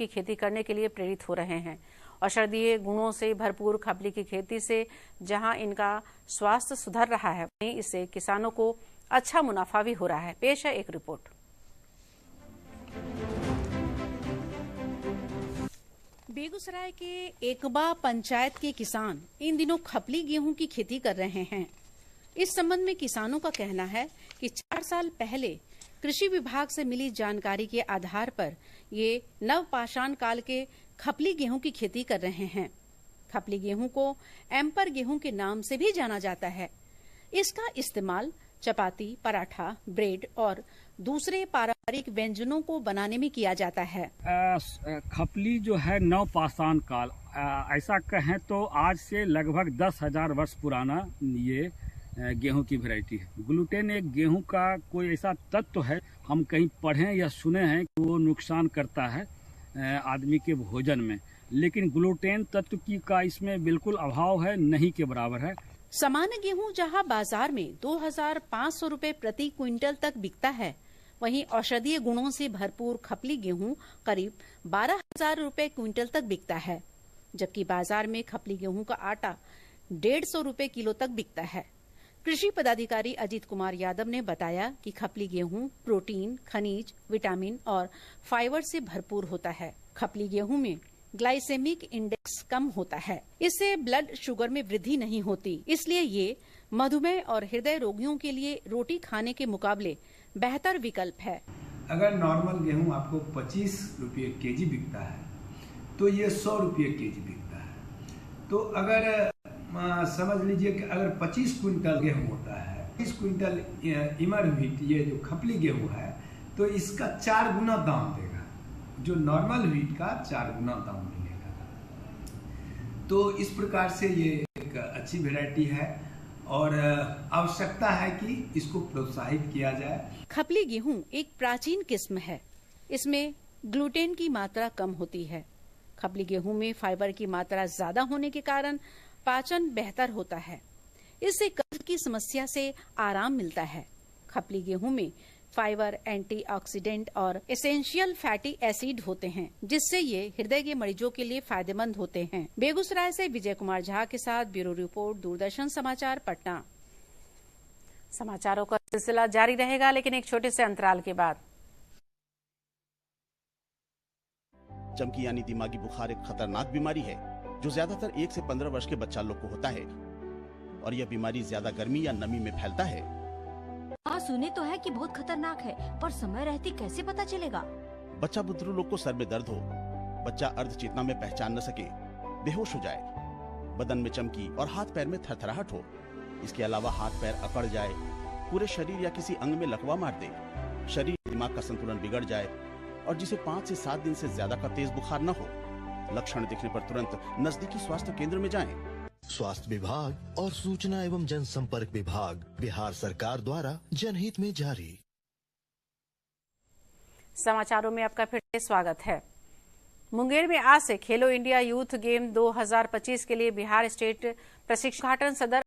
की खेती करने के लिए प्रेरित हो रहे हैं। औषधीय गुणों से भरपूर खपली की खेती से जहां इनका स्वास्थ्य सुधर रहा है, वहीं इससे किसानों को अच्छा मुनाफा भी हो रहा है। पेश है एक रिपोर्ट। बेगूसराय के एकबा पंचायत के किसान इन दिनों खपली गेहूं की खेती कर रहे हैं। इस संबंध में किसानों का कहना है कि 4 साल पहले कृषि विभाग से मिली जानकारी के आधार पर ये नवपाषाण काल के खपली गेहूं की खेती कर रहे हैं। खपली गेहूं को एम्पर गेहूं के नाम से भी जाना जाता है। इसका इस्तेमाल चपाती, पराठा, ब्रेड और दूसरे पारंपरिक व्यंजनों को बनाने में किया जाता है। खपली जो है नवपाषाण काल, ऐसा कहें तो आज से लगभग 10,000 वर्ष पुराना ये गेहूं की वैरायटी है। ग्लूटेन एक गेहूं का कोई ऐसा तत्व है, हम कहीं पढ़े या सुने हैं कि वो नुकसान करता है आदमी के भोजन में, लेकिन ग्लूटेन तत्व का इसमें बिल्कुल अभाव है, नहीं के बराबर है। सामान्य गेहूं जहां बाजार में 2,500 रुपए प्रति क्विंटल तक बिकता है, वहीं औषधीय गुणों से भरपूर खपली गेहूं करीब 12,000 रुपए क्विंटल तक बिकता है, जबकि बाजार में खपली गेहूं का आटा 150 रुपए किलो तक बिकता है। कृषि पदाधिकारी अजीत कुमार यादव ने बताया कि खपली गेहूं प्रोटीन, खनिज, विटामिन और फाइबर से भरपूर होता है। खपली गेहूं में ग्लाइसेमिक इंडेक्स कम होता है, इससे ब्लड शुगर में वृद्धि नहीं होती, इसलिए ये मधुमेह और हृदय रोगियों के लिए रोटी खाने के मुकाबले बेहतर विकल्प है। अगर नॉर्मल गेहूं आपको 25 रुपये केजी बिकता है तो ये 100 रुपये केजी बिकता है। तो अगर समझ लीजिए कि अगर 25 क्विंटल गेहूं होता है, 20 क्विंटल इमर व्हीट, ये जो खपली गेहूं है, तो इसका 4 गुना दाम देगा, जो नॉर्मल व्हीट का 4 गुना दाम मिलेगा। तो इस प्रकार से ये एक अच्छी वैरायटी है और आवश्यकता है कि इसको प्रोत्साहित किया जाए। खपली गेहूं एक प्राचीन किस्म है, इसमें ग्लूटेन की मात्रा कम होती है। खपली गेहूं में फाइबर की मात्रा ज्यादा होने के कारण पाचन बेहतर होता है, इससे कब्ज की समस्या से आराम मिलता है। खपली गेहूं में फाइबर, एंटीऑक्सीडेंट और एसेंशियल फैटी एसिड होते हैं, जिससे ये हृदय के मरीजों के लिए फायदेमंद होते हैं। बेगूसराय से विजय कुमार झा के साथ ब्यूरो रिपोर्ट, दूरदर्शन समाचार, पटना। समाचारों का सिलसिला जारी रहेगा, लेकिन एक छोटे से अंतराल के बाद। चमकी यानी दिमागी बुखार एक खतरनाक बीमारी है जो ज्यादातर 1 से 15 वर्ष के बच्चा लोग को होता है, और यह बीमारी ज्यादा गर्मी या नमी में फैलता है। हाँ, सुने तो है कि बहुत खतरनाक है, पर समय रहते कैसे पता चलेगा? बच्चा बुतरू लोग को सर में दर्द हो, बच्चा अर्ध चेतना में पहचान न सके, बेहोश हो जाए, बदन में चमकी और हाथ पैर में थरथराहट हो। इसके अलावा हाथ पैर अकड़ जाए, पूरे शरीर या किसी अंग में लकवा मार दे, शरीर दिमाग का संतुलन बिगड़ जाए, और जिसे 5 से 7 दिन से ज्यादा का तेज बुखार न हो। लक्षण दिखने पर तुरंत नजदीकी स्वास्थ्य केंद्र में जाएं। स्वास्थ्य विभाग और सूचना एवं जनसंपर्क विभाग, बिहार सरकार द्वारा जनहित में जारी। समाचारों में आपका फिर से स्वागत है। मुंगेर में आज से खेलो इंडिया यूथ गेम 2025 के लिए बिहार स्टेट प्रशिक्षण सदर